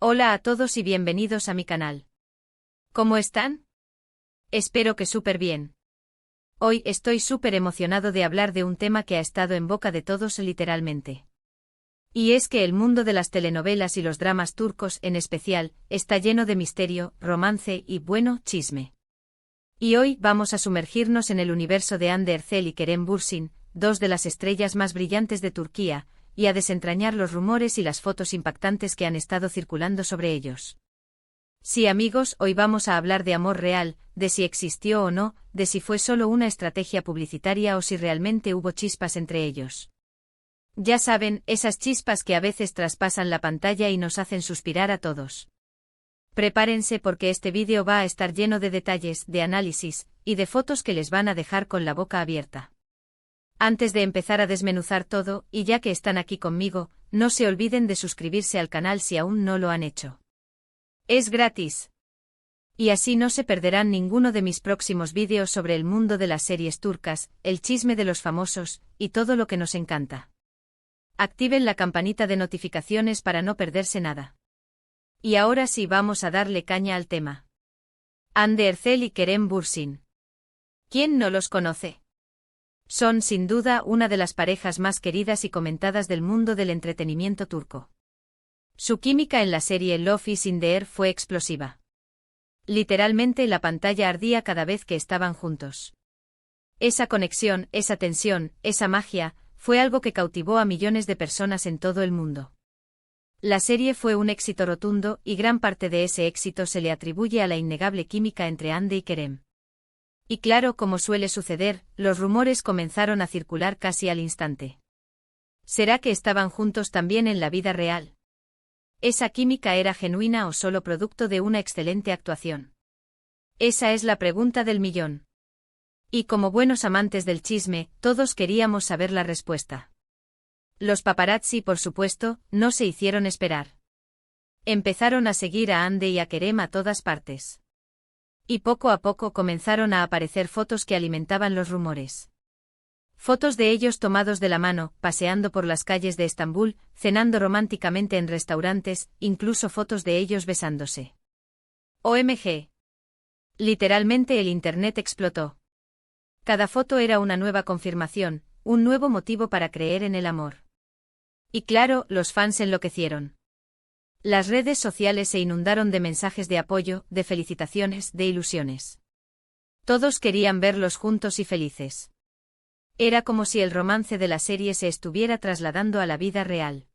Hola a todos y bienvenidos a mi canal. ¿Cómo están? Espero que súper bien. Hoy estoy súper emocionado de hablar de un tema que ha estado en boca de todos literalmente. Y es que el mundo de las telenovelas y los dramas turcos en especial, está lleno de misterio, romance y, bueno, chisme. Y hoy vamos a sumergirnos en el universo de Hande Erçel y Kerem Bürsin, dos de las estrellas más brillantes de Turquía, y a desentrañar los rumores y las fotos impactantes que han estado circulando sobre ellos. Sí, amigos, hoy vamos a hablar de amor real, de si existió o no, de si fue solo una estrategia publicitaria o si realmente hubo chispas entre ellos. Ya saben, esas chispas que a veces traspasan la pantalla y nos hacen suspirar a todos. Prepárense porque este vídeo va a estar lleno de detalles, de análisis, y de fotos que les van a dejar con la boca abierta. Antes de empezar a desmenuzar todo, y ya que están aquí conmigo, no se olviden de suscribirse al canal si aún no lo han hecho. Es gratis. Y así no se perderán ninguno de mis próximos vídeos sobre el mundo de las series turcas, el chisme de los famosos, y todo lo que nos encanta. Activen la campanita de notificaciones para no perderse nada. Y ahora sí vamos a darle caña al tema. Hande Erçel y Kerem Bürsin. ¿Quién no los conoce? Son sin duda una de las parejas más queridas y comentadas del mundo del entretenimiento turco. Su química en la serie Love is in the Air fue explosiva. Literalmente la pantalla ardía cada vez que estaban juntos. Esa conexión, esa tensión, esa magia, fue algo que cautivó a millones de personas en todo el mundo. La serie fue un éxito rotundo y gran parte de ese éxito se le atribuye a la innegable química entre Hande y Kerem. Y claro, como suele suceder, los rumores comenzaron a circular casi al instante. ¿Será que estaban juntos también en la vida real? ¿Esa química era genuina o solo producto de una excelente actuación? Esa es la pregunta del millón. Y como buenos amantes del chisme, todos queríamos saber la respuesta. Los paparazzi, por supuesto, no se hicieron esperar. Empezaron a seguir a Hande y a Kerem a todas partes. Y poco a poco comenzaron a aparecer fotos que alimentaban los rumores. Fotos de ellos tomados de la mano, paseando por las calles de Estambul, cenando románticamente en restaurantes, incluso fotos de ellos besándose. OMG. Literalmente el internet explotó. Cada foto era una nueva confirmación, un nuevo motivo para creer en el amor. Y claro, los fans enloquecieron. Las redes sociales se inundaron de mensajes de apoyo, de felicitaciones, de ilusiones. Todos querían verlos juntos y felices. Era como si el romance de la serie se estuviera trasladando a la vida real.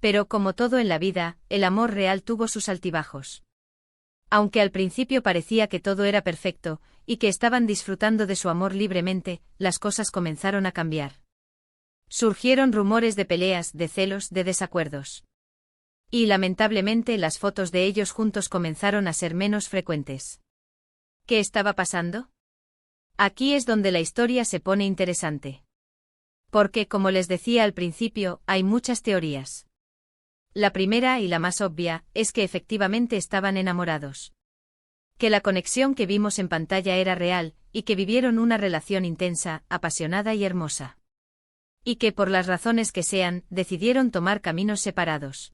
Pero como todo en la vida, el amor real tuvo sus altibajos. Aunque al principio parecía que todo era perfecto, y que estaban disfrutando de su amor libremente, las cosas comenzaron a cambiar. Surgieron rumores de peleas, de celos, de desacuerdos. Y lamentablemente las fotos de ellos juntos comenzaron a ser menos frecuentes. ¿Qué estaba pasando? Aquí es donde la historia se pone interesante. Porque, como les decía al principio, hay muchas teorías. La primera y la más obvia es que efectivamente estaban enamorados. Que la conexión que vimos en pantalla era real, y que vivieron una relación intensa, apasionada y hermosa. Y que por las razones que sean, decidieron tomar caminos separados.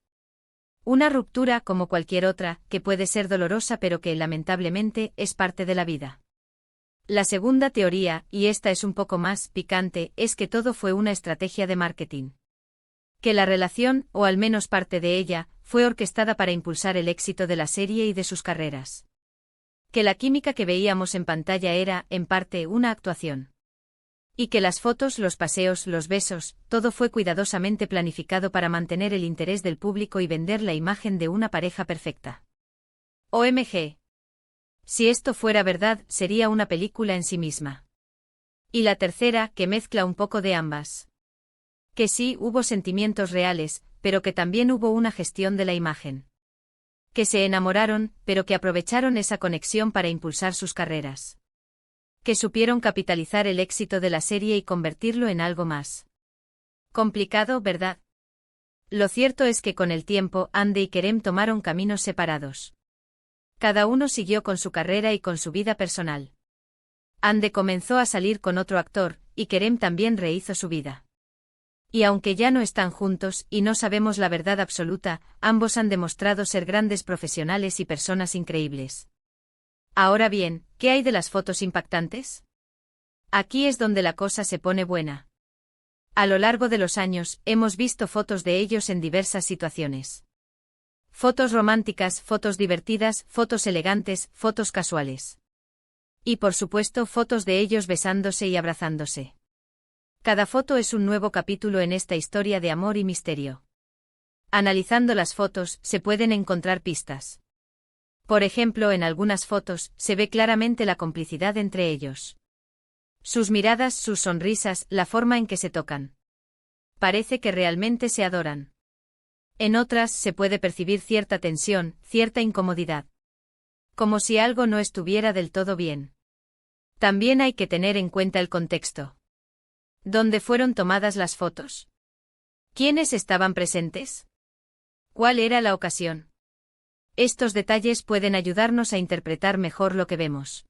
Una ruptura como cualquier otra, que puede ser dolorosa pero que lamentablemente es parte de la vida. La segunda teoría, y esta es un poco más picante, es que todo fue una estrategia de marketing. Que la relación, o al menos parte de ella, fue orquestada para impulsar el éxito de la serie y de sus carreras. Que la química que veíamos en pantalla era, en parte, una actuación. Y que las fotos, los paseos, los besos, todo fue cuidadosamente planificado para mantener el interés del público y vender la imagen de una pareja perfecta. OMG. Si esto fuera verdad, sería una película en sí misma. Y la tercera, que mezcla un poco de ambas. Que sí, hubo sentimientos reales, pero que también hubo una gestión de la imagen. Que se enamoraron, pero que aprovecharon esa conexión para impulsar sus carreras. Que supieron capitalizar el éxito de la serie y convertirlo en algo más. Complicado, ¿verdad? Lo cierto es que con el tiempo, Hande y Kerem tomaron caminos separados. Cada uno siguió con su carrera y con su vida personal. Hande comenzó a salir con otro actor, y Kerem también rehizo su vida. Y aunque ya no están juntos y no sabemos la verdad absoluta, ambos han demostrado ser grandes profesionales y personas increíbles. Ahora bien, ¿qué hay de las fotos impactantes? Aquí es donde la cosa se pone buena. A lo largo de los años, hemos visto fotos de ellos en diversas situaciones. Fotos románticas, fotos divertidas, fotos elegantes, fotos casuales. Y por supuesto, fotos de ellos besándose y abrazándose. Cada foto es un nuevo capítulo en esta historia de amor y misterio. Analizando las fotos, se pueden encontrar pistas. Por ejemplo, en algunas fotos, se ve claramente la complicidad entre ellos. Sus miradas, sus sonrisas, la forma en que se tocan. Parece que realmente se adoran. En otras, se puede percibir cierta tensión, cierta incomodidad. Como si algo no estuviera del todo bien. También hay que tener en cuenta el contexto. ¿Dónde fueron tomadas las fotos? ¿Quiénes estaban presentes? ¿Cuál era la ocasión? Estos detalles pueden ayudarnos a interpretar mejor lo que vemos.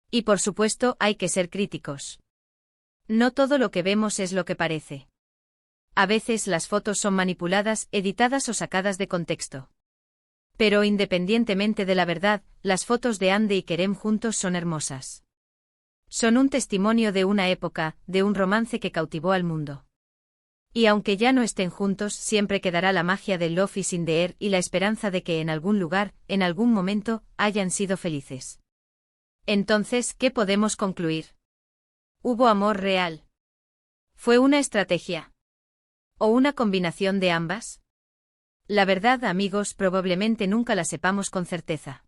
Y por supuesto, hay que ser críticos. No todo lo que vemos es lo que parece. A veces las fotos son manipuladas, editadas o sacadas de contexto. Pero independientemente de la verdad, las fotos de Ande y Kerem juntos son hermosas. Son un testimonio de una época, de un romance que cautivó al mundo. Y aunque ya no estén juntos, siempre quedará la magia del Love is in the air y la esperanza de que en algún lugar, en algún momento, hayan sido felices. Entonces, ¿qué podemos concluir? ¿Hubo amor real? ¿Fue una estrategia? ¿O una combinación de ambas? La verdad, amigos, probablemente nunca la sepamos con certeza.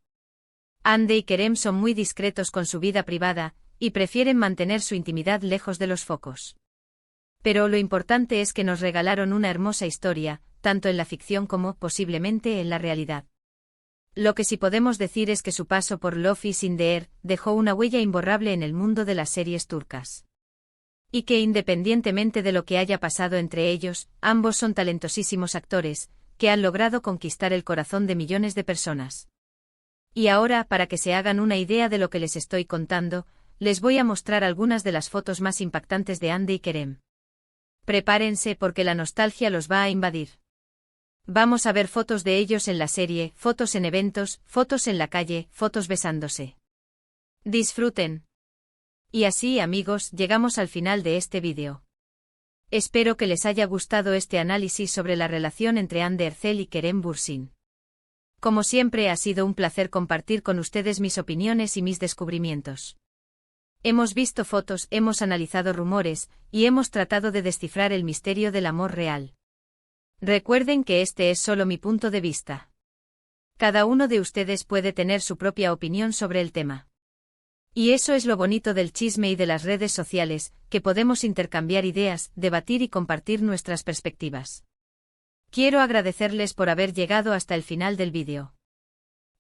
Ande y Kerem son muy discretos con su vida privada, y prefieren mantener su intimidad lejos de los focos. Pero lo importante es que nos regalaron una hermosa historia, tanto en la ficción como, posiblemente, en la realidad. Lo que sí podemos decir es que su paso por Love is in the air dejó una huella imborrable en el mundo de las series turcas. Y que independientemente de lo que haya pasado entre ellos, ambos son talentosísimos actores, que han logrado conquistar el corazón de millones de personas. Y ahora, para que se hagan una idea de lo que les estoy contando, les voy a mostrar algunas de las fotos más impactantes de Ande y Kerem. Prepárense porque la nostalgia los va a invadir. Vamos a ver fotos de ellos en la serie, fotos en eventos, fotos en la calle, fotos besándose. Disfruten. Y así, amigos, llegamos al final de este vídeo. Espero que les haya gustado este análisis sobre la relación entre Hande Erçel y Kerem Bürsin. Como siempre, ha sido un placer compartir con ustedes mis opiniones y mis descubrimientos. Hemos visto fotos, hemos analizado rumores, y hemos tratado de descifrar el misterio del amor real. Recuerden que este es solo mi punto de vista. Cada uno de ustedes puede tener su propia opinión sobre el tema. Y eso es lo bonito del chisme y de las redes sociales, que podemos intercambiar ideas, debatir y compartir nuestras perspectivas. Quiero agradecerles por haber llegado hasta el final del vídeo.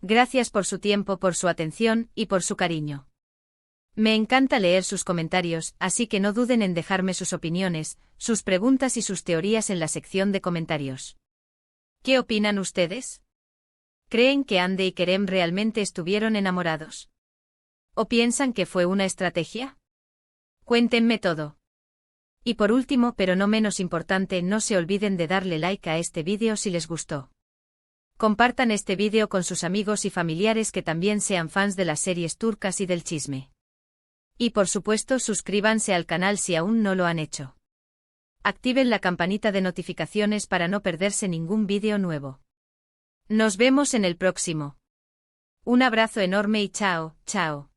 Gracias por su tiempo, por su atención y por su cariño. Me encanta leer sus comentarios, así que no duden en dejarme sus opiniones, sus preguntas y sus teorías en la sección de comentarios. ¿Qué opinan ustedes? ¿Creen que Hande y Kerem realmente estuvieron enamorados? ¿O piensan que fue una estrategia? Cuéntenme todo. Y por último, pero no menos importante, no se olviden de darle like a este vídeo si les gustó. Compartan este vídeo con sus amigos y familiares que también sean fans de las series turcas y del chisme. Y por supuesto, suscríbanse al canal si aún no lo han hecho. Activen la campanita de notificaciones para no perderse ningún vídeo nuevo. Nos vemos en el próximo. Un abrazo enorme y chao, chao.